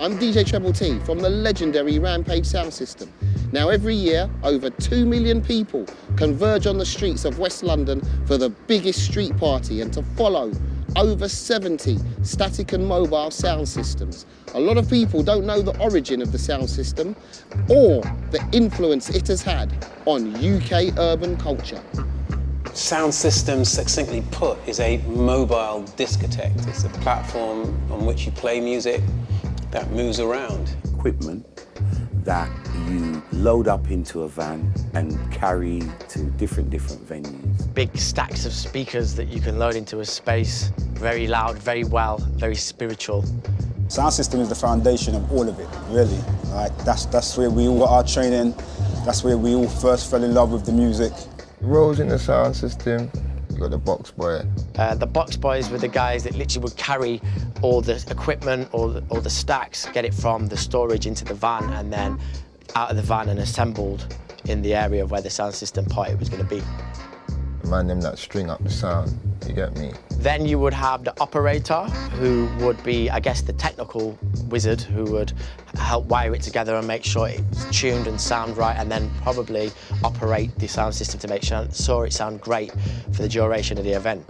I'm DJ Treble T from the legendary Rampage sound system. Now every year, over 2 million people converge on the streets of West London for the biggest street party and to follow over 70 static and mobile sound systems. A lot of people don't know the origin of the sound system or the influence it has had on UK urban culture. Sound system, succinctly put, is a mobile discotheque. It's a platform on which you play music that moves around. Equipment that you load up into a van and carry to different venues. Big stacks of speakers that you can load into a space. Very loud, very well, very spiritual. Sound system is the foundation of all of it, really. Like, that's where we all got our training. That's where we all first fell in love with the music. Roles in the sound system, you got the box boy. The box boys were the guys that literally would carry all the equipment, all the stacks, get it from the storage into the van and then out of the van and assembled in the area where the sound system party was going to be. The man them that string up the sound, you get me? Then you would have the operator, who would be, I guess, the technical wizard who would help wire it together and make sure it's tuned and sound right, and then probably operate the sound system to make sure it sound great for the duration of the event.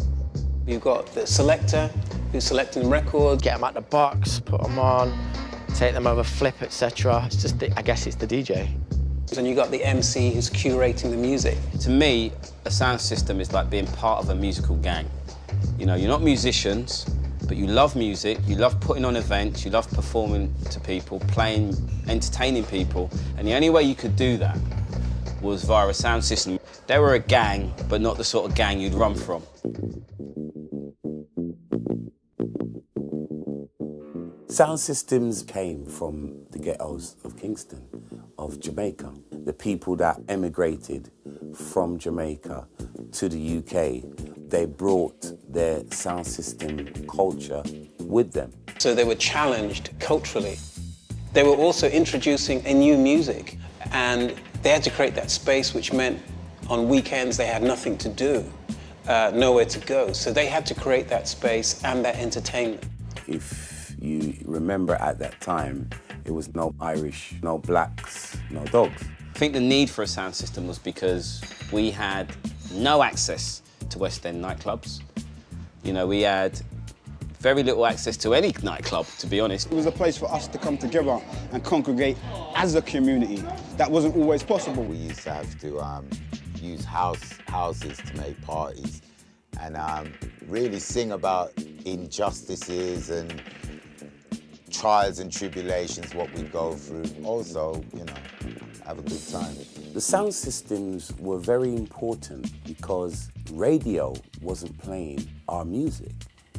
You've got the selector who's selecting records. Get them out the box, put them on, take them over, flip, etc. It's just, I guess it's the DJ. And you've got the MC who's curating the music. To me, a sound system is like being part of a musical gang. You know, you're not musicians, but you love music, you love putting on events, you love performing to people, playing, entertaining people, and the only way you could do that was via a sound system. They were a gang, but not the sort of gang you'd run from. Sound systems came from the ghettos of Kingston, of Jamaica. The people that emigrated from Jamaica to the UK, they brought their sound system culture with them. So they were challenged culturally. They were also introducing a new music, and they had to create that space, which meant on weekends they had nothing to do, nowhere to go. So they had to create that space and that entertainment. If you remember at that time, it was no Irish, no blacks, no dogs. I think the need for a sound system was because we had no access to West End nightclubs. You know, we had very little access to any nightclub, to be honest. It was a place for us to come together and congregate as a community. That wasn't always possible. We used to have to use houses to make parties and really sing about injustices and trials and tribulations, what we go through. Also, you know, have a good time. The sound systems were very important because radio wasn't playing our music,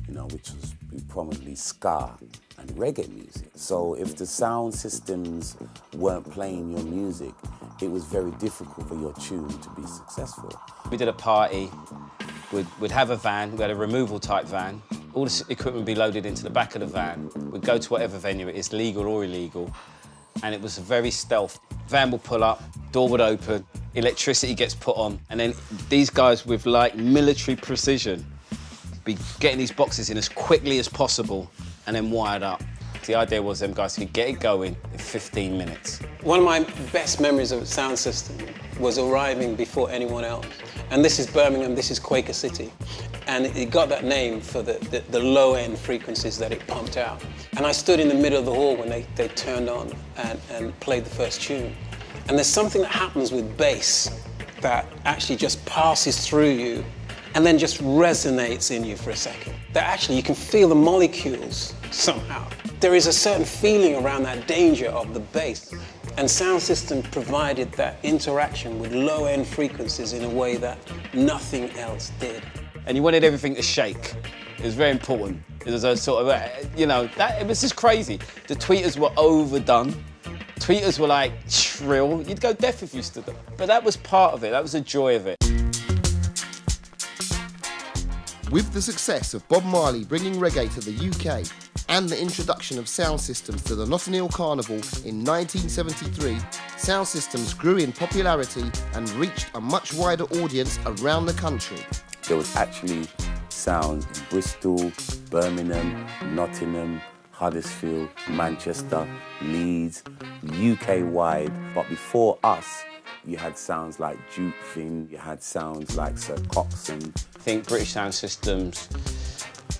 you know, which was prominently ska and reggae music. So if the sound systems weren't playing your music, it was very difficult for your tune to be successful. We did a party, we'd have a van, we had a removal type van. All the equipment would be loaded into the back of the van. We'd go to whatever venue it is, legal or illegal, and it was very stealth. Van will pull up, door would open, electricity gets put on, and then these guys with like military precision be getting these boxes in as quickly as possible and then wired up. The idea was them guys could get it going in 15 minutes. One of my best memories of a sound system was arriving before anyone else. And this is Birmingham, this is Quaker City. And it got that name for the low-end frequencies that it pumped out. And I stood in the middle of the hall when they turned on and played the first tune. And there's something that happens with bass that actually just passes through you and then just resonates in you for a second. That actually you can feel the molecules somehow. There is a certain feeling around that danger of the bass. And sound system provided that interaction with low-end frequencies in a way that nothing else did. And you wanted everything to shake. It was very important. It was a sort of, you know, it was just crazy. The tweeters were overdone. Tweeters were like shrill. You'd go deaf if you stood up. But that was part of it. That was the joy of it. With the success of Bob Marley bringing reggae to the UK and the introduction of sound systems to the Notting Hill Carnival in 1973, sound systems grew in popularity and reached a much wider audience around the country. There was actually sound in Bristol, Birmingham, Nottingham, Huddersfield, Manchester, Leeds, UK-wide. But before us, you had sounds like Duke Finn, you had sounds like Sir Coxsone. I think British sound systems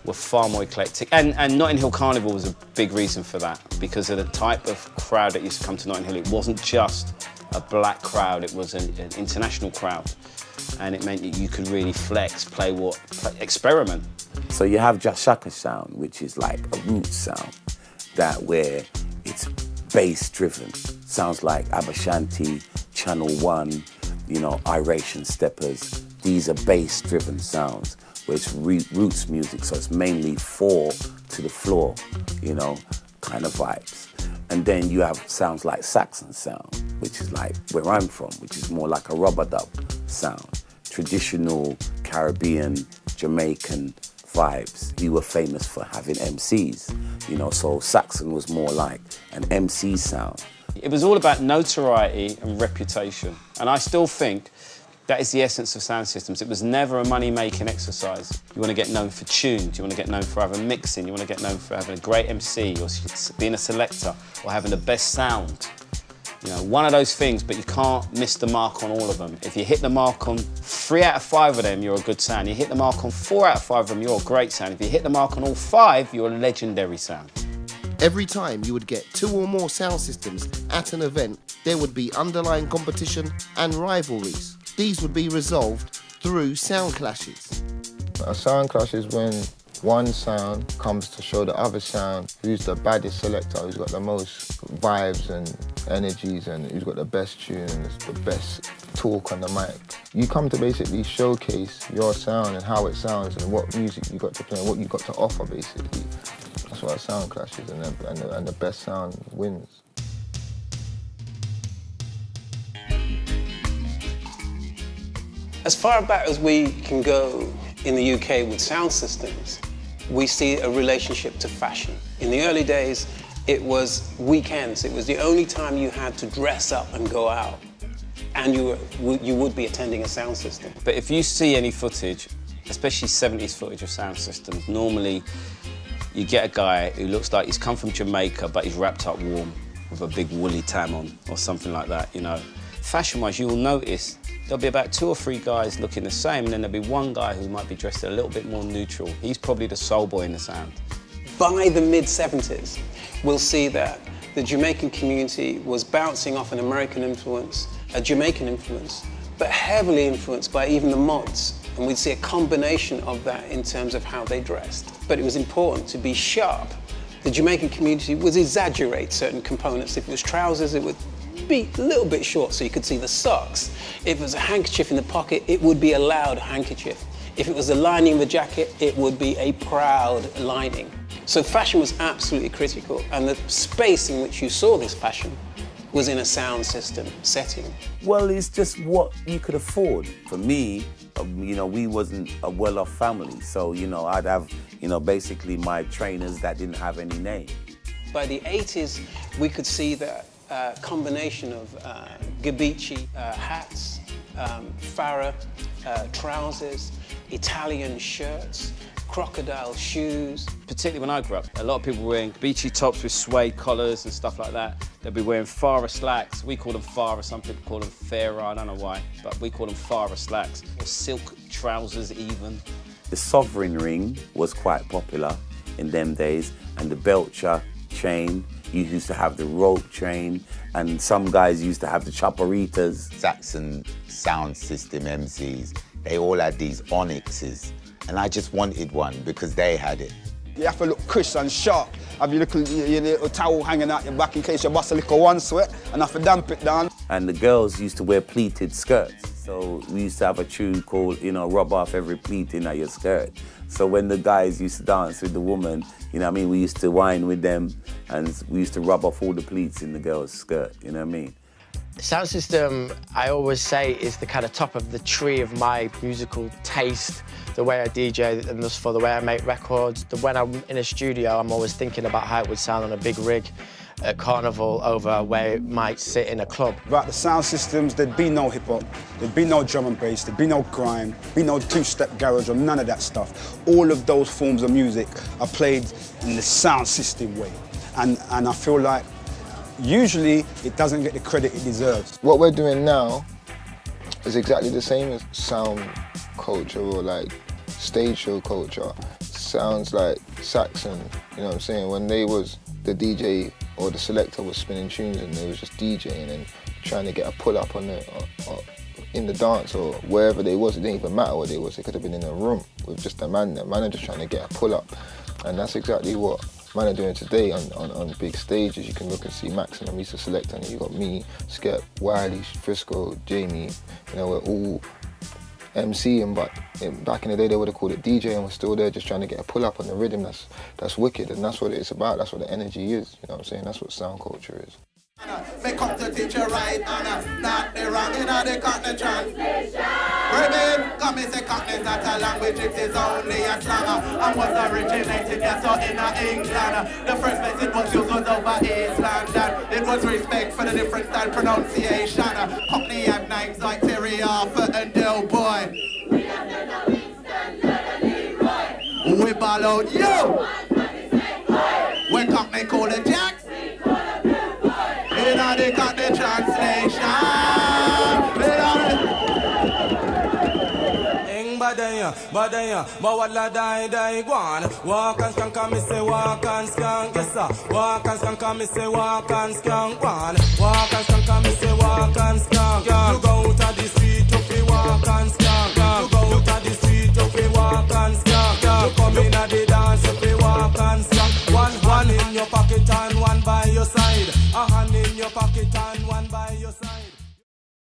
were far more eclectic. And Notting Hill Carnival was a big reason for that, because of the type of crowd that used to come to Notting Hill. It wasn't just a black crowd, it was an international crowd. And it meant that you could really flex, experiment. So you have Jashaka sound, which is like a roots sound, that where it's bass-driven. Sounds like Abashanti, Channel One, you know, Iration Steppers. These are bass-driven sounds, where it's roots music, so it's mainly 4 to the floor, you know, kind of vibes. And then you have sounds like Saxon sound, which is like where I'm from, which is more like a rubber dub sound. Traditional Caribbean, Jamaican vibes. You were famous for having MCs, you know, so Saxon was more like an MC sound. It was all about notoriety and reputation. And I still think that is the essence of sound systems. It was never a money-making exercise. You want to get known for tunes, you want to get known for having mixing, you want to get known for having a great MC, or being a selector, or having the best sound. You know, one of those things, but you can't miss the mark on all of them. If you hit the mark on 3 out of 5 of them, you're a good sound. You hit the mark on 4 out of 5 of them, you're a great sound. If you hit the mark on all 5, you're a legendary sound. Every time you would get 2 or more sound systems at an event, there would be underlying competition and rivalries. These would be resolved through sound clashes. A sound clash is when one sound comes to show the other sound who's the baddest selector, who's got the most vibes and energies, and who's got the best tunes, the best talk on the mic. You come to basically showcase your sound and how it sounds and what music you got to play and what you got to offer, basically. That's what a sound clash is, and the best sound wins. As far back as we can go in the UK with sound systems, we see a relationship to fashion. In the early days, it was weekends. It was the only time you had to dress up and go out, and you would be attending a sound system. But if you see any footage, especially 70s footage of sound systems, normally you get a guy who looks like he's come from Jamaica, but he's wrapped up warm with a big woolly tam on or something like that, you know. Fashion-wise, you will notice there'll be about 2 or 3 guys looking the same, and then there'll be one guy who might be dressed a little bit more neutral. He's probably the soul boy in the sound. By the mid-70s, we'll see that the Jamaican community was bouncing off an American influence, a Jamaican influence, but heavily influenced by even the mods. And we'd see a combination of that in terms of how they dressed. But it was important to be sharp. The Jamaican community would exaggerate certain components. If it was trousers, it would be a little bit short so you could see the socks. If it was a handkerchief in the pocket, it would be a loud handkerchief. If it was the lining of the jacket, it would be a proud lining. So fashion was absolutely critical, and the space in which you saw this fashion was in a sound system setting. Well, it's just what you could afford. For me, you know, we wasn't a well-off family, so, you know, I'd have, you know, basically my trainers that didn't have any name. By the 80s, we could see that combination of Gabici hats, Farah trousers, Italian shirts, crocodile shoes. Particularly when I grew up, a lot of people were wearing beachy tops with suede collars and stuff like that. They'd be wearing Farah slacks. We call them Farah, some people call them Farah, I don't know why, but we call them Farah slacks. Or silk trousers even. The sovereign ring was quite popular in them days, and the Belcher chain. You used to have the rope chain, and some guys used to have the chaparitas. Saxon sound system MCs, they all had these onyxes, and I just wanted one because they had it. You have to look crisp and sharp. Have your little towel hanging out your back in case you bust a little one sweat, and have to damp it down. And the girls used to wear pleated skirts. So we used to have a tune called, you know, rub off every pleat in your skirt. So when the guys used to dance with the woman, you know what I mean, we used to whine with them, and we used to rub off all the pleats in the girl's skirt, you know what I mean? Sound system, I always say, is the kind of top of the tree of my musical taste, the way I DJ and thus for the way I make records. When I'm in a studio, I'm always thinking about how it would sound on a big rig. at Carnival over where it might sit in a club. Without the sound systems, there'd be no hip-hop, there'd be no drum and bass, there'd be no grime, there'd be no two-step garage or none of that stuff. All of those forms of music are played in the sound system way. And I feel like usually it doesn't get the credit it deserves. What we're doing now is exactly the same as sound culture or like stage show culture. Sounds like Saxon, you know what I'm saying? When they was the DJ or the selector was spinning tunes and they was just DJing and trying to get a pull up on the in the dance or wherever they was, it didn't even matter where they was. They could have been in a room with just a man there. Man are just trying to get a pull up, and that's exactly what man are doing today on big stages. You can look and see Max and Mr. Selector, and you got me, Skep, Wiley, Frisco, Jamie. You know, we're all MCing, but back in the day they would have called it DJ, and we're still there just trying to get a pull up on the rhythm. That's wicked, and that's what it's about. That's what the energy is. You know what I'm saying? That's what sound culture is. Make up to teach you right, not the wrong, you know the Cockney translation. Remain, come and say Cockney is not a language, it is only a slang. And was originated, yes, so in England. The first place it was used was over East London. It was respect for the different style pronunciation. Cockney had names like Terry Arthur and Del Boy. We have the Northeastern Leroy. We ball out, yo! When Cockney call it Jacks, you know they got the translation. Badaya, Mawala die guan. Walk and skank, me say walk and skank, yes sir. Walk and skank, me say walk and skank, guan. Walk and skank, me say walk and skank. You go to the